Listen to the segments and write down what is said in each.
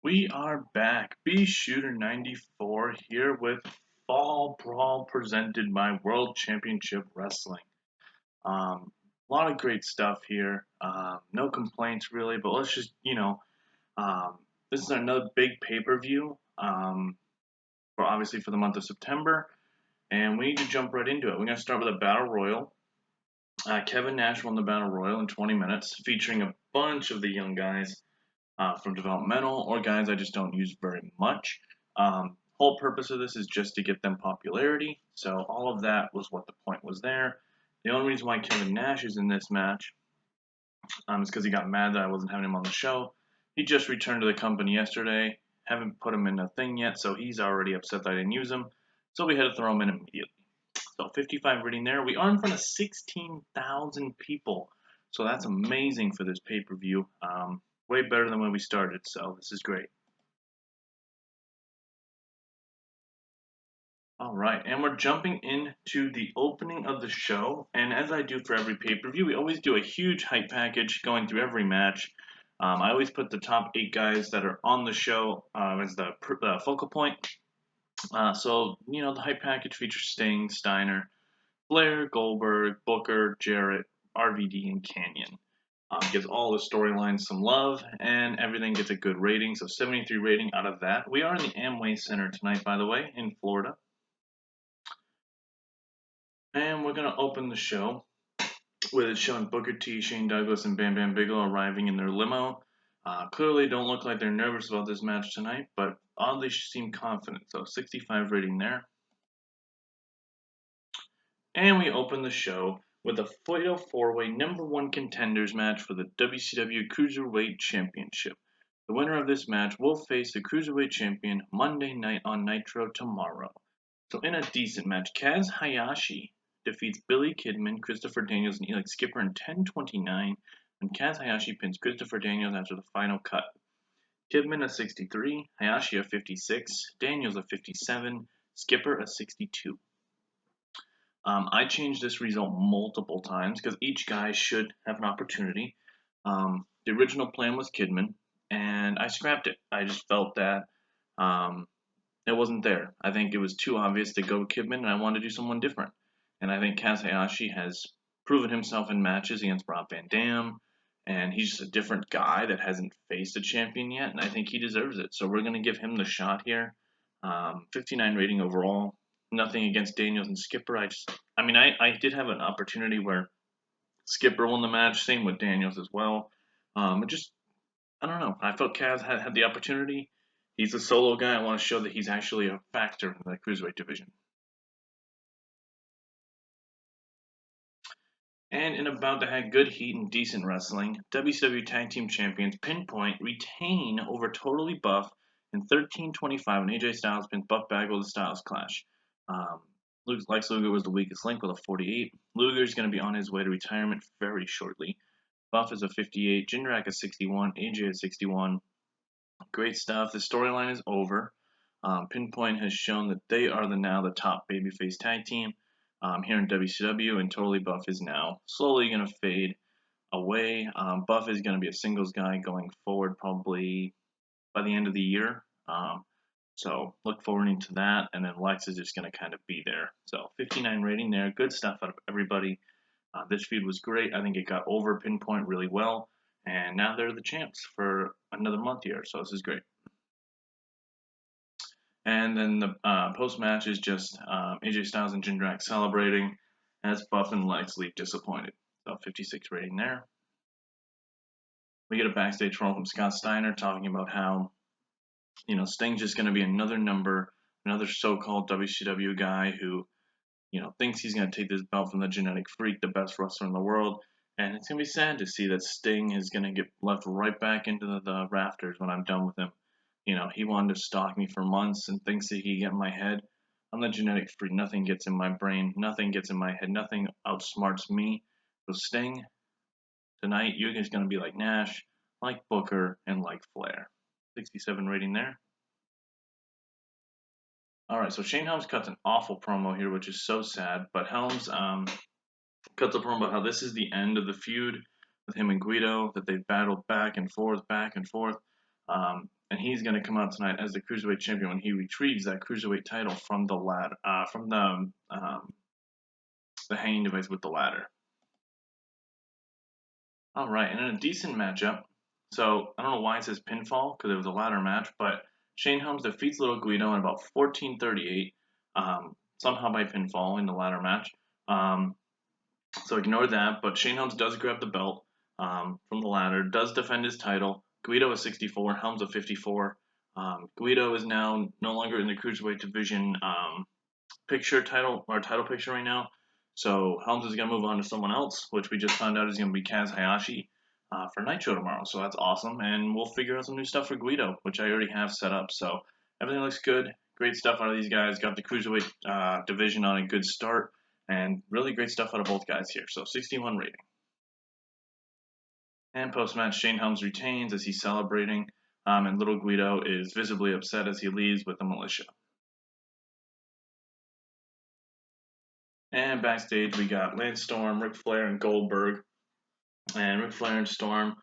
We are back. B Shooter 94 here with Fall Brawl presented by World Championship Wrestling. A lot of great stuff here. No complaints really, but let's just, um, this is another big pay-per-view for obviously for the month of September, and we need to jump right into it. We're going to start with a Battle Royal. Kevin Nash won the Battle Royal in 20 minutes, featuring a bunch of the young guys from developmental or guys I just don't use very much. Whole purpose of this is just to get them popularity. So all of that was what the point was there. The only reason why Kevin Nash is in this match is because he got mad that I wasn't having him on the show. He just returned to the company yesterday. Haven't put him in a thing yet, so he's already upset that I didn't use him. So we had to throw him in immediately. So 55 rating there. We are in front of 16,000 people. So that's amazing for this pay-per-view. Way better than when we started, so this is great. All right, and we're jumping into the opening of the show. And as I do for every pay-per-view, we always do a huge hype package going through every match. I always put the top 8 guys that are on the show as the focal point. The hype package features Sting, Steiner, Flair, Goldberg, Booker, Jarrett, RVD, and Kanyon. Gives all the storylines some love, and everything gets a good rating. So 73 rating out of that. We are in the Amway Center tonight, by the way, in Florida. And we're going to open the show with it showing Booker T, Shane Douglas, and Bam Bam Bigelow arriving in their limo. Clearly don't look like they're nervous about this match tonight, but oddly seem confident. So 65 rating there. And we open the show with a Fatal 4-Way #1 contenders match for the WCW Cruiserweight Championship. The winner of this match will face the Cruiserweight Champion Monday night on Nitro tomorrow. So in a decent match, Kaz Hayashi defeats Billy Kidman, Christopher Daniels, and Elix Skipper in 10:29, and Kaz Hayashi pins Christopher Daniels after the final cut. Kidman a 63, Hayashi a 56, Daniels a 57, Skipper a 62. I changed this result multiple times because each guy should have an opportunity. The original plan was Kidman, and I scrapped it. I just felt that it wasn't there. I think it was too obvious to go Kidman, and I wanted to do someone different. And I think Kaz Hayashi has proven himself in matches against Rob Van Dam, and he's just a different guy that hasn't faced a champion yet, and I think he deserves it. So we're going to give him the shot here. 59 rating overall. Nothing against Daniels and Skipper. I did have an opportunity where Skipper won the match. Same with Daniels as well. I don't know. I felt Kaz had the opportunity. He's a solo guy. I want to show that he's actually a factor in the cruiserweight division. And in about that had good heat and decent wrestling, WCW Tag Team Champions PinPoint retain over Totally Buff in 13:25 when AJ Styles pins Buff Bagwell the Styles Clash. Lex Luger was the weakest link with a 48. Luger is going to be on his way to retirement very shortly. Buff is a 58, Jindrak is 61, AJ is 61. Great stuff. The storyline is over. PinPoint has shown that they are now the top babyface tag team here in WCW, and Totally Buff is now slowly going to fade away. Buff is going to be a singles guy going forward probably by the end of the year. So look forward to that, and then Lex is just going to kind of be there. So 59 rating there. Good stuff out of everybody. This feud was great. I think it got over PinPoint really well, and now they're the champs for another month here. So this is great. And then the post-match is just AJ Styles and Jindrak celebrating as Buff and Lex leave disappointed. So 56 rating there. We get a backstage promo from Scott Steiner talking about how, Sting's just going to be another number, another so-called WCW guy who, thinks he's going to take this belt from the Genetic Freak, the best wrestler in the world. And it's going to be sad to see that Sting is going to get left right back into the rafters when I'm done with him. He wanted to stalk me for months and thinks that he can get in my head. I'm the Genetic Freak. Nothing gets in my brain. Nothing gets in my head. Nothing outsmarts me. So Sting, tonight, you're just going to be like Nash, like Booker, and like Flair. 67 rating there. Alright, so Shane Helms cuts an awful promo here, which is so sad. But Helms cuts a promo about how this is the end of the feud with him and Guido, that they've battled back and forth, back and forth. And he's going to come out tonight as the Cruiserweight champion when he retrieves that Cruiserweight title from the ladder, from the hanging device with the ladder. All right, and in a decent matchup, so I don't know why it says pinfall because it was a ladder match, but Shane Helms defeats Little Guido in about 14:38, somehow by pinfall in the ladder match. So ignore that, but Shane Helms does grab the belt from the ladder, does defend his title. Guido is 64, Helms of 54. Guido is now no longer in the Cruiserweight division title picture right now. So Helms is going to move on to someone else, which we just found out is going to be Kaz Hayashi for Nitro tomorrow. So that's awesome, and we'll figure out some new stuff for Guido, which I already have set up. So everything looks good. Great stuff out of these guys. Got the Cruiserweight division on a good start, and really great stuff out of both guys here. So 61 rating. And post-match, Shane Helms retains as he's celebrating, and Little Guido is visibly upset as he leaves with the militia. And backstage, we got Lance Storm, Ric Flair, and Goldberg. And Ric Flair and Storm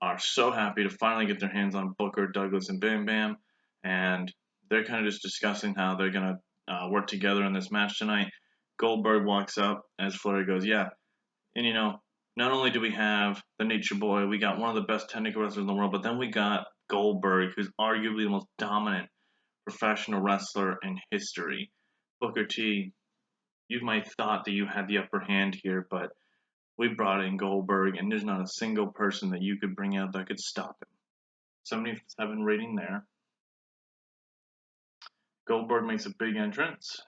are so happy to finally get their hands on Booker, Douglas, and Bam Bam. And they're kind of just discussing how they're going to work together in this match tonight. Goldberg walks up as Flair goes, yeah. And, you know, not only do we have the Nature Boy, we got one of the best technical wrestlers in the world, but then we got Goldberg, who's arguably the most dominant professional wrestler in history. Booker T, you might thought that you had the upper hand here, but we brought in Goldberg, and there's not a single person that you could bring out that could stop him. 77 rating there. Goldberg makes a big entrance.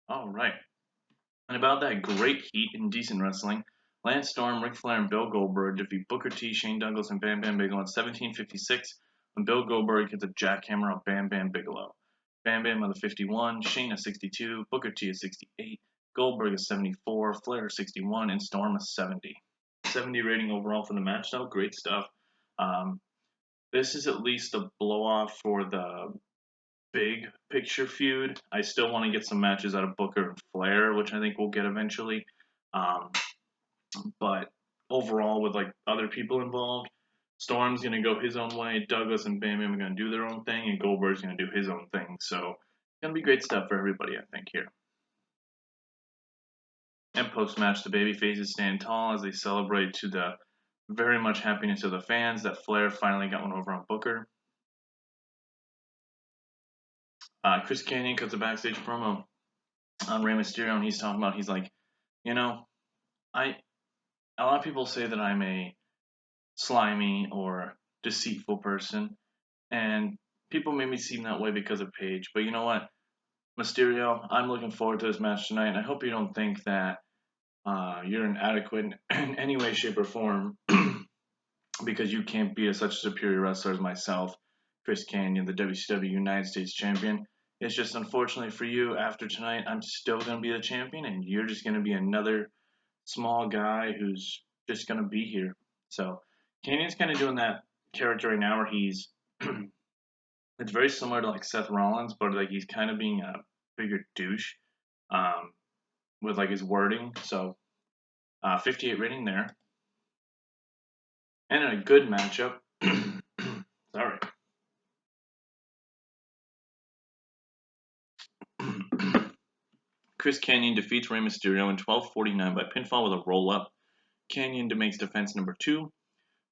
All right. And about that great heat and decent wrestling, Lance Storm, Ric Flair, and Bill Goldberg defeat Booker T, Shane Douglas, and Bam Bam Bigelow in 17:56 when Bill Goldberg hits a jackhammer on Bam Bam Bigelow. Bam Bam on the 51, Shane is 62, Booker T is 68, Goldberg is 74, Flair is 61, and Storm is 70. 70 rating overall for the match, though. Great stuff. This is at least a blow-off for the big picture feud. I still want to get some matches out of Booker and Flair, which I think we'll get eventually. But overall, with like other people involved, Storm's gonna go his own way. Douglas and Bam Bam are gonna do their own thing, and Goldberg's gonna do his own thing. So it's gonna be great stuff for everybody, I think, here. And post-match, the babyfaces stand tall as they celebrate to the very much happiness of the fans that Flair finally got one over on Booker. Chris Kanyon cuts a backstage promo on Rey Mysterio, and he's talking about, he's like, you know, a lot of people say that I'm a slimy or deceitful person, and people made me seem that way because of Paige. But you know what, Mysterio, I'm looking forward to this match tonight, and I hope you don't think that you're inadequate in any way, shape, or form because you can't be such a superior wrestler as myself, Chris Kanyon, the WCW United States Champion. It's just unfortunately for you, after tonight, I'm still going to be the champion, and you're just going to be another small guy who's just going to be here. So Canyon's kind of doing that character right now where he's it's very similar to like Seth Rollins, but like he's kind of being a bigger douche with like his wording. So 58 rating there. And in a good matchup, sorry. Chris Kanyon defeats Rey Mysterio in 12:49 by pinfall with a roll-up. Kanyon makes defense number 2.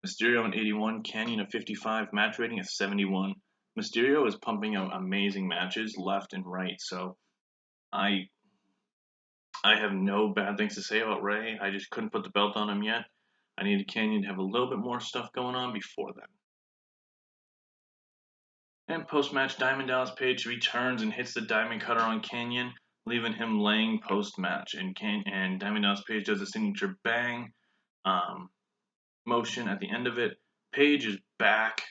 Mysterio in 81, Kanyon at 55, match rating at 71. Mysterio is pumping out amazing matches left and right, so I have no bad things to say about Rey. I just couldn't put the belt on him yet. I needed Kanyon to have a little bit more stuff going on before then. And post-match, Diamond Dallas Page returns and hits the Diamond Cutter on Kanyon, leaving him laying post-match. And Diamond Dallas Page does a signature bang motion at the end of it. Page is back.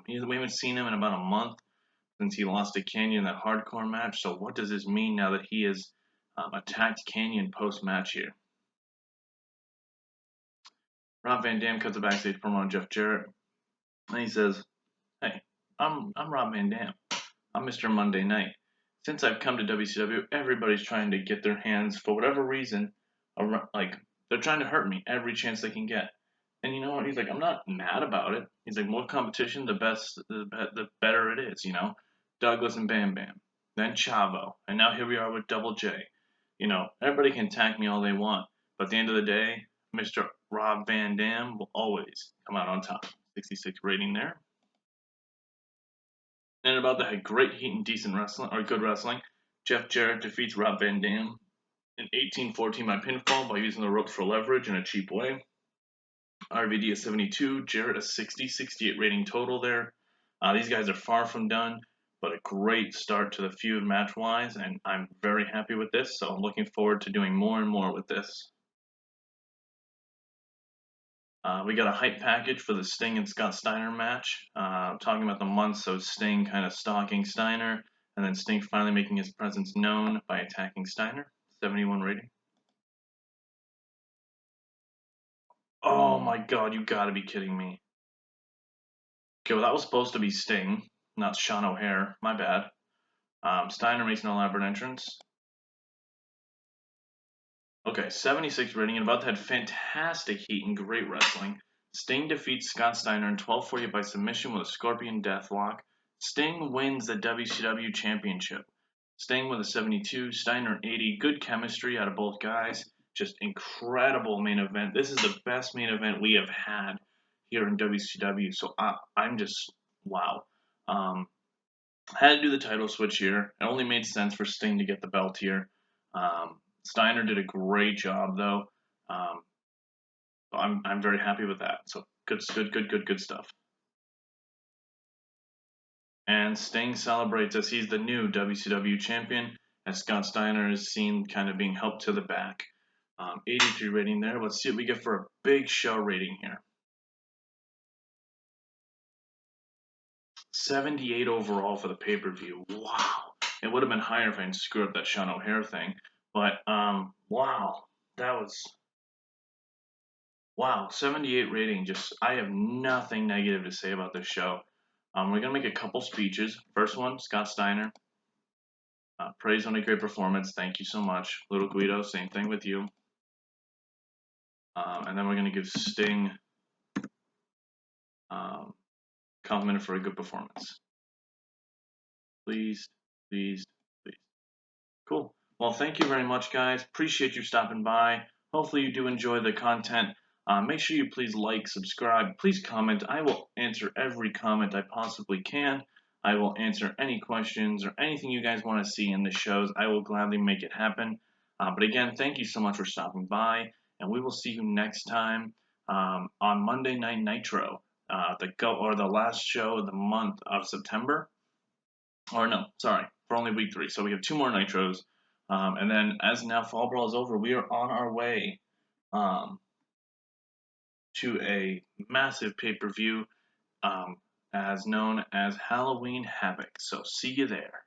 We haven't seen him in about a month since he lost to Kanyon in that hardcore match. So what does this mean now that he has attacked Kanyon post-match here? Rob Van Dam cuts a backstage promo on Jeff Jarrett, and he says, "Hey, I'm Rob Van Dam. I'm Mr. Monday Night. Since I've come to WCW, everybody's trying to get their hands, for whatever reason, like they're trying to hurt me every chance they can get. And you know what? He's like, I'm not mad about it. He's like, more competition, the better it is. Douglas and Bam Bam, then Chavo, and now here we are with Double J. Everybody can attack me all they want, but at the end of the day, Mr. Rob Van Dam will always come out on top. 66 rating there. And about that, had great heat and decent wrestling, or good wrestling. Jeff Jarrett defeats Rob Van Dam in 18-14 by pinfall by using the ropes for leverage in a cheap way. RVD a 72, Jarrett a 60, 68 rating total there. These guys are far from done, but a great start to the feud match-wise, and I'm very happy with this, so I'm looking forward to doing more and more with this. We got a hype package for the Sting and Scott Steiner match. Talking about the months of Sting kind of stalking Steiner, and then Sting finally making his presence known by attacking Steiner. 71 rating. Oh my god, you gotta be kidding me. Okay, well that was supposed to be Sting, not Sean O'Hare. My bad. Steiner makes an elaborate entrance. Okay, 76 rating, and about to had fantastic heat and great wrestling. Sting defeats Scott Steiner in 12:48 by submission with a Scorpion Deathlock. Sting wins the WCW Championship. Sting with a 72, Steiner 80. Good chemistry out of both guys. Just incredible main event. This is the best main event we have had here in WCW. So I'm just wow. Had to do the title switch here. It only made sense for Sting to get the belt here. Steiner did a great job though. I'm very happy with that. So good stuff. And Sting celebrates as he's the new WCW champion, as Scott Steiner is seen kind of being helped to the back. 83 rating there. Let's see what we get for a big show rating here. 78 overall for the pay-per-view. Wow. It would have been higher if I didn't screw up that Sean O'Hare thing. But, wow. That was... Wow, 78 rating. I have nothing negative to say about this show. We're going to make a couple speeches. First one, Scott Steiner. Praise on a great performance. Thank you so much. Little Guido, same thing with you. And then we're going to give Sting compliment for a good performance. Please, please, please. Cool. Well, thank you very much, guys. Appreciate you stopping by. Hopefully you do enjoy the content. Make sure you please like, subscribe, please comment. I will answer every comment I possibly can. I will answer any questions or anything you guys want to see in the shows. I will gladly make it happen. But again, thank you so much for stopping by, and we will see you next time on Monday Night Nitro, the last show of the month of September. Or no, sorry, for only week 3. So we have 2 more Nitros. And then as now Fall Brawl is over, we are on our way to a massive pay-per-view as known as Halloween Havoc. So see you there.